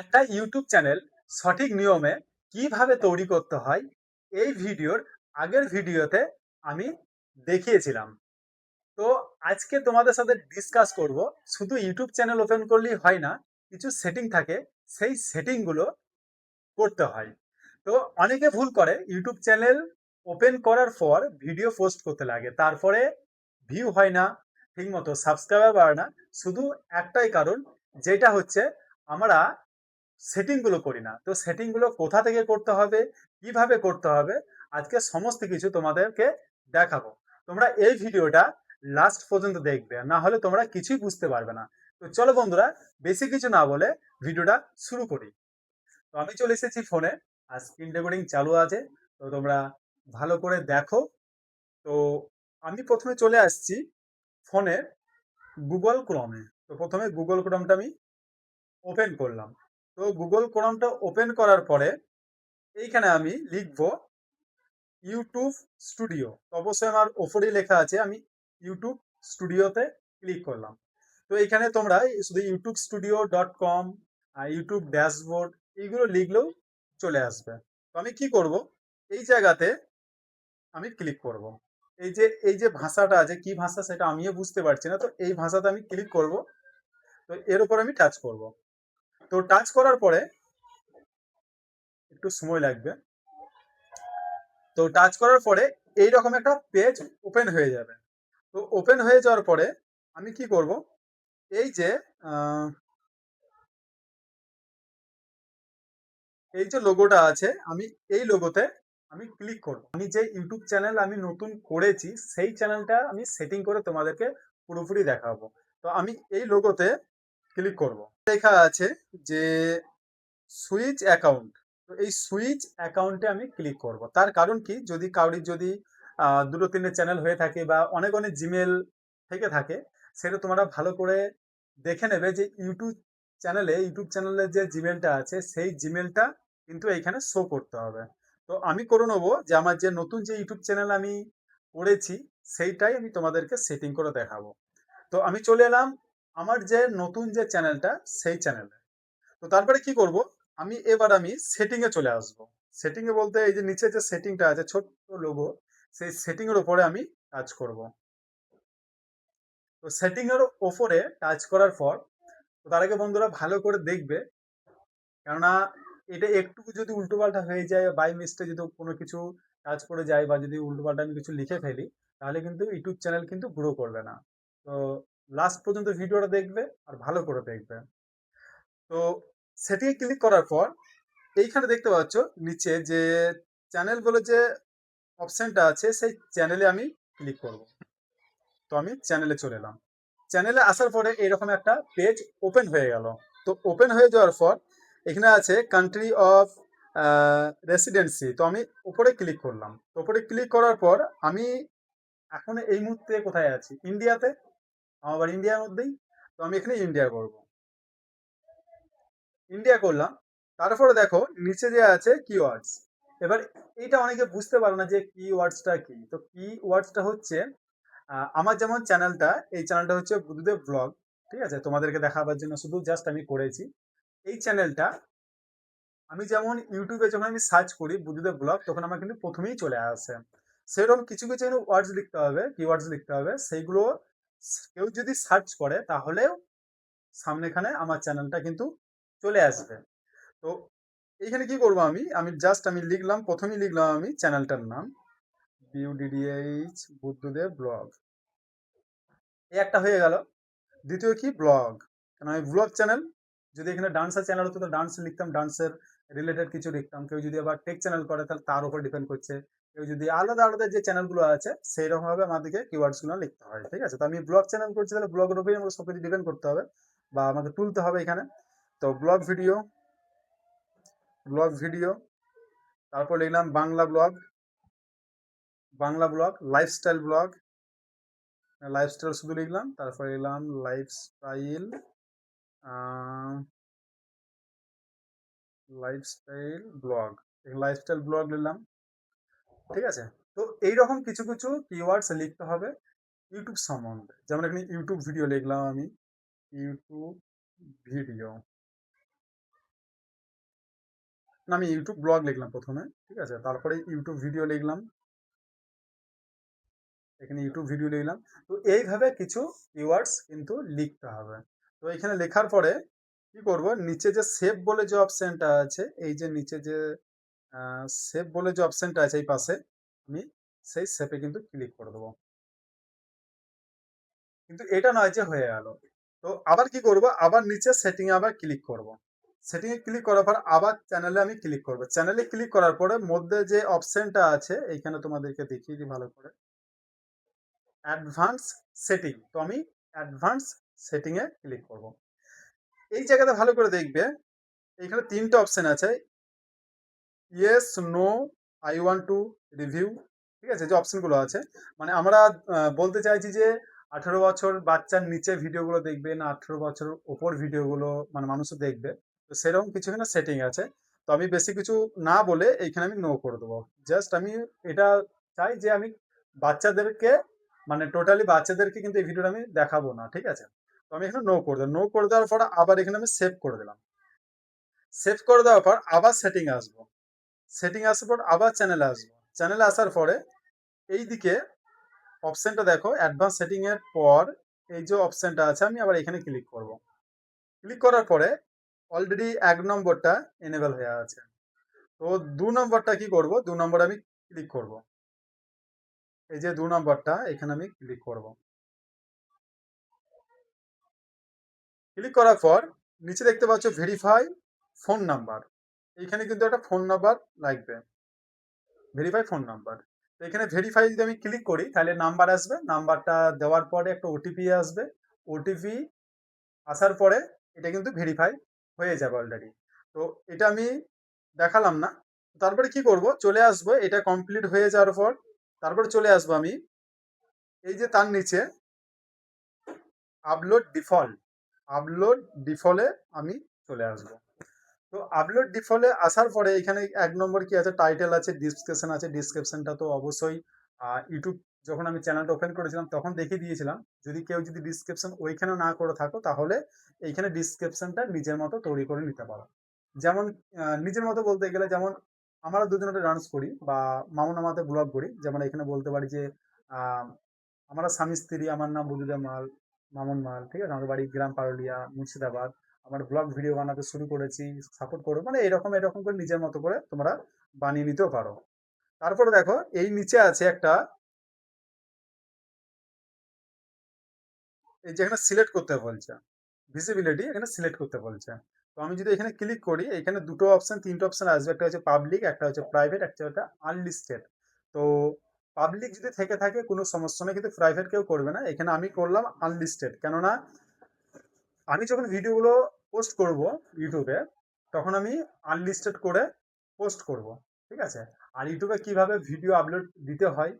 একটা YouTube channel সঠিক নিয়মে কিভাবে তৈরি করতে হয় এই ভিডিওর আগের ভিডিওতে আমি দেখিয়েছিলাম। তো আজকে তোমাদের সাথে ডিসকাস করব। শুধু ইউটিউব চ্যানেল ওপেন করলেই হয় না, কিছু সেটিং থাকে, সেই সেটিং গুলো করতে হয়। তো অনেকে ভুল করে, ইউটিউব চ্যানেল ওপেন করার পর ভিডিও পোস্ট করতে লাগে, তারপরে ভিউ হয় না, ঠিক মতো সাবস্ক্রাইবার বাড়ে না। শুধু একটাই কারণ, যেটা হচ্ছে আমরা সেটিং গুলো করি না। তো সেটিং গুলো কোথা থেকে করতে হবে, কিভাবে করতে হবে, আজকে সমস্ত কিছু তোমাদেরকে দেখাবো। তোমরা এই ভিডিওটা লাস্ট পর্যন্ত দেখবে, না হলে তোমরা কিছুই বুঝতে পারবে না। তো চলো বন্ধুরা, বেশি কিছু না বলে ভিডিওটা শুরু করি। তো আমি চলে এসেছি ফোনে, আর স্ক্রিন রেকর্ডিং চালু আছে, তো তোমরা ভালো করে দেখো। তো আমি প্রথমে চলে আসছি ফোনে গুগল ক্রোমে। তো প্রথমে গুগল ক্রোমটা আমি ওপেন করলাম। তো গুগল ক্রোমটা ওপেন করার পরে এইখানে আমি লিখবো ইউটিউব স্টুডিও। তো অবশ্যই আমার ওপরেই লেখা আছে, আমি ইউটিউব স্টুডিওতে ক্লিক করলাম। তো এখানে তোমরা শুধু youtube studio.com, ইউটিউব ড্যাশবোর্ড, এইগুলো লিখলেও চলে আসবে। তো আমি কি করব, এই জায়গাতে আমি ক্লিক করব। এই যে ভাষাটা আছে, কি ভাষা সেটা আমিও বুঝতে পারছি না, তো এই ভাষাতে আমি ক্লিক করব। তো এর উপর আমি টাচ করব। তো টাচ করার পরে একটু সময় লাগবে। তো টাচ করার পরে এইরকম একটা পেজ ওপেন হয়ে যাবে। তো ওপেন হয়ে যাওয়ার পরে আমি কি করব, এই যে আহ, এই যে লোগোটা আছে, আমি এই লোগোতে আমি ক্লিক করব। আমি যে ইউটিউব চ্যানেল আমি নতুন করেছি, সেই চ্যানেলটা আমি সেটিং করে তোমাদেরকে পুরোপুরি দেখাবো। তো আমি এই লোগোতে ক্লিক করব। লেখা আছে যে সুইচ অ্যাকাউন্ট। তো এই সুইচ অ্যাকাউন্টে আমি ক্লিক করব। তার কারণ কি, যদি কারোর যদি দুটো তিনটে চ্যানেল হয়ে থাকে বা অনেক অনেক জিমেল থেকে থাকে, সেটা তোমরা ভালো করে দেখে নেবে যে ইউটিউব চ্যানেলের যে জিমেলটা আছে, সেই জিমেলটা কিন্তু এইখানে শো করতে হবে। তো আমি করে নেবো যে আমার যে নতুন যে ইউটিউব চ্যানেল আমি করেছি, সেইটাই আমি তোমাদেরকে সেটিং করে দেখাবো। তো আমি চলে এলাম আমার যে নতুন যে চ্যানেলটা, সেই চ্যানেলে। তো তারপরে কি করব, আমি সেটিং এ চলে আসব। সেটিং এ বলতে এই যে নিচে যে সেটিংটা আছে ছোট্ট লোগো, সেই সেটিং এর উপরে আমি টাচ করব। তো সেটিং এর উপরে টাচ করার পর, তো তার আগে বন্ধুরা ভালো করে দেখবে, কেননা এটা একটু যদি উল্টোপাল্টা হয়ে যায়, বাই মিস্টেক যদি কোনো কিছু টাচ করে যায়, বা যদি উল্টোপাল্টা আমি কিছু লিখে ফেলি, তাহলে কিন্তু ইউটিউব চ্যানেল কিন্তু গ্রো করবে না। তো লাস্ট পর্যন্ত ভিডিওটা দেখবে, আর ভালো করে দেখবে। তো সেটিং এ ক্লিক করার পর এইখানে দেখতে পাচ্ছ নিচে যে চ্যানেল বলে যে অপশনটা আছে, সেই চ্যানেলে আমি ক্লিক করব। তো আমি চ্যানেলে চলে এলাম। চ্যানেলে আসার পরে এরকম একটা পেজ ওপেন হয়ে গেল। তো ওপেন হয়ে যাওয়ার পর এখানে আছে কান্ট্রি অফ রেসিডেন্সি। তো আমি উপরে ক্লিক করলাম। তো উপরে ক্লিক করার পর আমি এখন এই মুহূর্তে কোথায় আছি, ইন্ডিয়াতে। আমার বাড়ি ইন্ডিয়ার মধ্যেই। তো আমি এখানে ইন্ডিয়া করব। ইন্ডিয়া করলাম। তারপরে দেখো নিচে যে আছে কিওয়ার্ডস। এবার এইটা অনেকে বুঝতে পারে না যে কিওয়ার্ডসটা কি। তো কিওয়ার্ডসটা হচ্ছে আমার যেমন চ্যানেলটা, এই চ্যানেলটা হচ্ছে বুদ্ধদেব ব্লগ। ঠিক আছে, তোমাদেরকে দেখাবার জন্য শুধু জাস্ট আমি করেছি এই চ্যানেলটা। আমি যেমন ইউটিউবে যখন আমি সার্চ করি বুদ্ধদেব ব্লগ, তখন আমার কিন্তু প্রথমেই চলে আসে। সেরকম কিছু কিছু ওয়ার্ডস লিখতে হবে, কিওয়ার্ডস লিখতে হবে, সেইগুলো কেউ যদি সার্চ করে তাহলেও সামনেখানে আমার চ্যানেলটা কিন্তু চলে আসবে। তো এইখানে কি করবো, আমি জাস্ট আমি লিখলাম, প্রথমেই লিখলাম আমি চ্যানেলটার নাম বিউডিডিএইচ বুদ্ধদেব ব্লগ। এই একটা হয়ে গেল। দ্বিতীয় কি, ব্লগ। কারণ আমি ব্লগ চ্যানেল, যদি এখানে ডান্সের চ্যানেল হতো তো ডান্স লিখতাম, ডান্সের রিলেটেড কিছু লিখতাম। কেউ যদি আবার টেক চ্যানেল করে তাহলে তার উপর ডিপেন্ড করছে। কেউ যদি আলাদা আলাদা যে চ্যানেলগুলো আছে সেই রকম ভাবে আমাদেরকে কিওয়ার্ডস গুলো লিখতে হয়। ঠিক আছে, তো আমি ব্লগ চ্যানেল করছি, তাহলে ব্লগের উপরেই আমাকে সবকিছু ডিপেন্ড করতে হবে বা আমাকে তুলতে হবে এখানে। তো ব্লগ ভিডিও, তারপর লিখলাম বাংলা ব্লগ, লাইফস্টাইল শুধু লিখলাম। তারপর লিখলাম লাইফস্টাইল ব্লগ, লাইফস্টাইল ব্লগ নিলাম। ঠিক আছে। তো এইরকম কিছু কিছু কিওয়ার্ডস লিখতে হবে ইউটিউব সম্বন্ধে। যেমন এখানে ইউটিউব ভিডিও লিখলাম আমি, ইউটিউব ভিডিও। না, আমি ইউটিউব ব্লগ লিখলাম প্রথমে, ঠিক আছে, তারপরে ইউটিউব ভিডিও লিখলাম, এখানে ইউটিউব ভিডিও লিখলাম। তো এইভাবে কিছু কিওয়ার্ডস কিন্তু লিখতে হবে। তো এখানে লেখার পরে কি করব, নিচে যে সেভ বলে যে অপশনটা আছে, এই যে নিচে যে সেভ বলে যে অপশনটা আছে এই পাশে, আমি সেই সেভে কিন্তু ক্লিক করে দেবো। কিন্তু এটা নয় যে হয়ে গেল। তো আবার কি করব, আবার নিচে সেটিং এ আবার ক্লিক করব। সেটিং এ ক্লিক করার পর আবার চ্যানেলে আমি ক্লিক করব। চ্যানেলে ক্লিক করার পরে মধ্যে যে অপশনটা আছে এইখানে তোমাদেরকে দেখিয়ে দিই ভালো করে, অ্যাডভান্স সেটিং। তো আমি অ্যাডভান্স সেটিং এ ক্লিক করব। এই জায়গাতে ভালো করে দেখবে, এখানে তিনটে অপশন আছে, yes, no, I want to review, ঠিক আছে, যে অপশনগুলো আছে। মানে আমরা বলতে চাইছি যে 18 বছর বাচ্চার নিচে ভিডিওগুলো দেখবে না 18 বছর ওপর ভিডিওগুলো মানে মানুষও দেখবে। তো সেরকম কিছু এখানে সেটিং আছে। তো আমি বেশি কিছু না বলে এইখানে আমি নো করে দেবো। জাস্ট আমি এটা চাই যে আমি বাচ্চাদেরকে মানে টোটালি বাচ্চাদেরকে কিন্তু এই ভিডিওটা আমি দেখাবো না, ঠিক আছে। তো আমি এখানে নো করে দিলাম। নো করে দেওয়ার পর আবার এখানে আমি সেভ করে দিলাম। সেভ করে দেওয়ার পর আবার সেটিং আসবো। সেটিং আসার পর আবার চ্যানেলে আসবো। চ্যানেলে আসার পরে এই দিকে অপশনটা দেখো, অ্যাডভান্স সেটিং এর পর এই যে অপশনটা আছে আমি আবার এখানে ক্লিক করব। ক্লিক করার পরে অলরেডি 1 নম্বরটা এনেবল হয়ে আছে। তো 2 নম্বরটা কি করব, 2 নম্বরে আমি ক্লিক করব। এই যে 2 নম্বরটা এখানে আমি ক্লিক করব। ক্লিক করার পর নিচে দেখতে পাচ্ছ ভেরিফাই ফোন নাম্বার। এইখানে কিন্তু একটা ফোন নাম্বার লাগবে, ভেরিফাই ফোন নাম্বার। তো এখানে ভেরিফাই যদি আমি ক্লিক করি তাহলে নাম্বার আসবে, নাম্বারটা দেওয়ার পরে একটা ওটিপি আসবে। ওটিপি আসার পরে এটা কিন্তু ভেরিফাই হয়ে যাবে অলরেডি। তো এটা আমি দেখালাম না। তারপরে কি করব, চলে আসবো এটা কমপ্লিট হয়ে যাওয়ার পর, তারপরে চলে আসবো আমি এই যে তার নিচে আপলোড ডিফল্ট, আপলোড ডিফল্টে আমি চলে আসবো। তো আপলোড ডিফল্টে আসার পরে এখানে 1 নম্বর কি আছে, টাইটেল আছে, ডিসক্রিপশন আছে। ডিসক্রিপশনটা তো অবশ্যই ইউটিউব যখন আমি চ্যানেলটা ওপেন করেছিলাম তখন দেখিয়ে দিয়েছিলাম। যদি কেউ ডিসক্রিপশন ওইখানে না করে থাকো তাহলে এইখানে ডিসক্রিপশনটা নিজের মতো তৈরি করে নিতে পারো। যেমন নিজের মতো বলতে গেলে, যেমন আমরা দুজনে ডান্স করি বা মামুন আমাদের ব্লগ করি, যেমন এখানে বলতে পারি যে আহ, আমরা স্বামী স্ত্রী, আমার নাম বুজুদা মাল, মামুন মাল, ঠিক আছে, আমাদের বাড়ি গ্রাম পারুলিয়া মুর্শিদাবাদ, আমার ব্লগ ভিডিও বানাতে শুরু করেছি, সাপোর্ট করো, মানে এরকম এরকম করে নিজের মতো করে তোমরা বানিয়ে নিতেও পারো। তারপরে দেখো এই নিচে আছে একটা, এই যেখানে সিলেক্ট করতে বলছে ভিজিবিলিটি, এখানে সিলেক্ট করতে বলছে। তো আমি যদি এখানে ক্লিক করি এখানে দুটো অপশন তিনটে অপশন আসবে, একটা হচ্ছে পাবলিক, একটা হচ্ছে প্রাইভেট, একটা হচ্ছে আনলিস্টেড। তো পাবলিক যদি থেকে থাকে কোনো সমস্যা নেই, কিন্তু প্রাইভেট কেউ করবে না। এখানে আমি করলাম আনলিস্টেড, কেননা আমি যখন ভিডিওগুলো পোস্ট করব ইউটিউবে তখন আমি আনলিস্টেড করে পোস্ট করব, ঠিক আছে। আর ইউটিউবে কিভাবে ভিডিও আপলোড দিতে হয়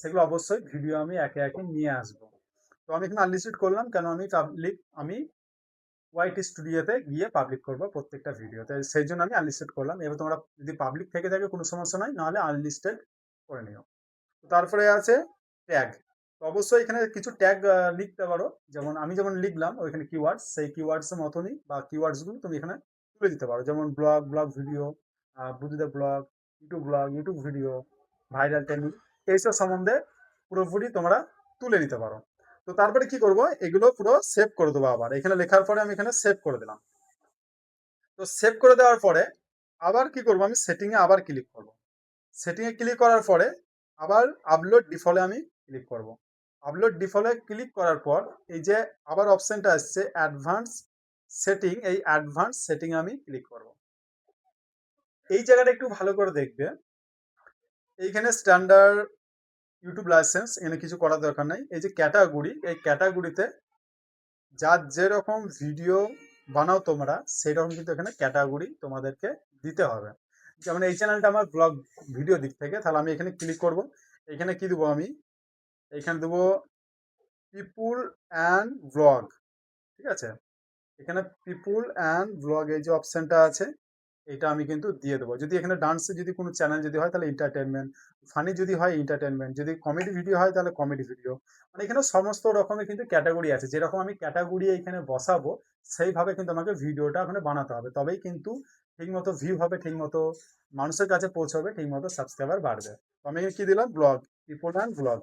সেগুলো অবশ্যই ভিডিও আমি একে একে নিয়ে আসবো। তো আমি এখানে আনলিস্টেড করলাম, কেন আমি পাবলিক, আমি ওয়াইটি স্টুডিওতে গিয়ে পাবলিক করবো প্রত্যেকটা ভিডিওতে, সেই জন্য আমি আনলিস্টেড করলাম। এবার তোমরা যদি পাবলিক থেকে থাকে কোনো সমস্যা নাই, নাহলে আনলিস্টেড করে নিও। তারপরে আছে ট্যাগ। তো অবশ্যই এখানে কিছু ট্যাগ লিখতে পারো, যেমন আমি যেমন লিখলাম ওইখানে কিওয়ার্ডস, সেই কিওয়ার্ডস এর মতনই বা কিওয়ার্ডস গুলো তুমি এখানে তুলে দিতে পারো, যেমন blog, blog video, Buddhadeb blog, YouTube video, viral trending, এইসব সম্বন্ধে পুরোপুরি তোমরা তুলে নিতে পারো। তো তারপরে কি করব, এগুলো পুরো সেভ করে দেবো। আবার এখানে লেখার পরে আমি এখানে সেভ করে দিলাম। তো সেভ করে দেওয়ার পরে আবার কি করব, আমি সেটিং এ আবার ক্লিক করব। সেটিং এ ক্লিক করার পরে আবার আপলোড ডিফল্টে আমি ক্লিক করব। আপলোড ডিফল্টে ক্লিক করার পর এই যে আবার অপশনটা আসছে অ্যাডভান্স সেটিং, এই অ্যাডভান্স সেটিং আমি ক্লিক করব। এই জায়গাটা একটু ভালো করে দেখবে, এইখানে স্ট্যান্ডার্ড ইউটিউব লাইসেন্স, এখানে কিছু করার দরকার নাই। এই যে ক্যাটাগরি, এই ক্যাটাগরিতে যার যেরকম ভিডিও বানাও তোমরা সেই রকম কিন্তু এখানে ক্যাটাগরি তোমাদেরকে দিতে হবে। যেমন এই চ্যানেলটা আমার ব্লগ ভিডিও দিক থেকে, তাহলে আমি এখানে ক্লিক করব। এখানে কি দেবো আমি, এখানে দেবো পিপুল অ্যান্ড ব্লগ, ঠিক আছে। এখানে পিপুল অ্যান্ড ব্লগ এই যে অপশনটা আছে এটা আমি কিন্তু দিয়ে দেবো। যদি এখানে ডান্সে যদি কোনো চ্যানেল যদি হয় তাহলে এন্টারটেনমেন্ট, ফানি যদি হয় এন্টারটেনমেন্ট, যদি কমেডি ভিডিও হয় তাহলে কমেডি ভিডিও। মানে এখানে সমস্ত রকমের কিন্তু ক্যাটাগরি আছে। যেরকম আমি ক্যাটাগরি এখানে বসাবো সেইভাবে কিন্তু আমাকে ভিডিওটা ওখানে বানাতে হবে। তবেই কিন্তু ঠিকমতো ভিউ হবে, ঠিকমতো মানুষের কাছে পৌঁছবে, ঠিকমতো সাবস্ক্রাইবার বাড়বে। তো আমি এখানে কি দিলাম? Blog, important blog.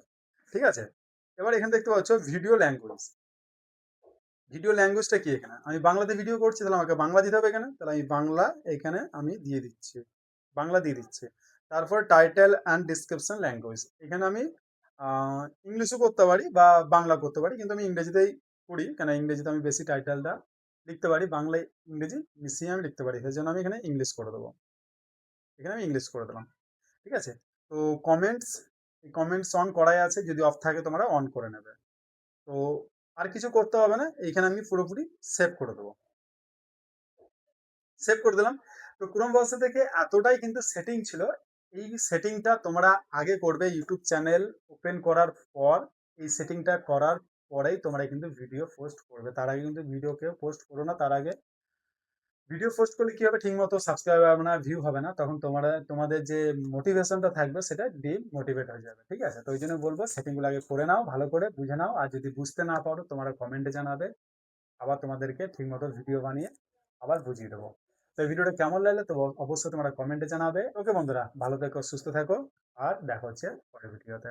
ঠিক আছে? এবার এখানে দেখতে পাচ্ছ ভিডিও ল্যাঙ্গুয়েজ। ভিডিও ল্যাঙ্গুয়েজটা কি এখানে? আমি বাংলাতে ভিডিও করছি তাহলে আমাকে বাংলা দিতে হবে এখানে। তাহলে আমি বাংলা এখানে আমি দিয়ে দিচ্ছি। বাংলা দিয়ে দিচ্ছি। তারপর টাইটেল অ্যান্ড ডেসক্রিপশন ল্যাঙ্গুয়েজ। এখানে আমি ইংলিশও করতে পারি বা বাংলা করতে পারি। কিন্তু আমি ইংরেজিতেই করি। কেন ইংরেজিতে আমি বেশি টাইটেলটা লিখতে পারি। বাংলায় ইংরেজি মিশিয়ে আমি লিখতে পারি। সেজন্য আমি এখানে ইংলিশ করে দেবো। এখানে আমি ইংলিশ করে দিলাম। ঠিক আছে? তো কমেন্টস, এই কমেন্টস অন করাই আছে। যদি অফ থাকে তোমরা অন করে নেবে। তো আর কিছু করতে হবে না। এইখানে আমি পুরোপুরি সেভ করে দেবো। সেভ করে দিলাম। তো ক্রোম ব্রাউজার থেকে এতটাই কিন্তু সেটিং ছিল। এই সেটিংটা তোমরা আগে করবে ইউটিউব চ্যানেল ওপেন করার পর। এই সেটিংটা করার পরেই তোমরা কিন্তু ভিডিও পোস্ট করবে। তার আগে কিন্তু ভিডিও কেউ পোস্ট করো না। তার আগে ভিডিও পোস্ট করলে কি হবে, ঠিক মতো সাবস্ক্রাইব হবে না, ভিউ হবে না, তখন তোমাদের যে মোটিভেশনটা থাকবে সেটা ডিমোটিভেট হয়ে যাবে। ঠিক আছে? তো ওই জন্য বলবো সেটিং গুলো আগে করে নাও, ভালো করে বুঝে নাও। আর যদি বুঝতে না পারো তোমরা কমেন্টে জানাবে, আবার তোমাদেরকে ঠিক মতো ভিডিও বানিয়ে আবার বুঝিয়ে দেবো। তো এই ভিডিওটা কেমন লাগলে তো অবশ্যই তোমরা কমেন্টে জানাবে। ওকে বন্ধুরা, ভালো থেকো, সুস্থ থাকো, আর দেখা হচ্ছে পরের ভিডিওতে।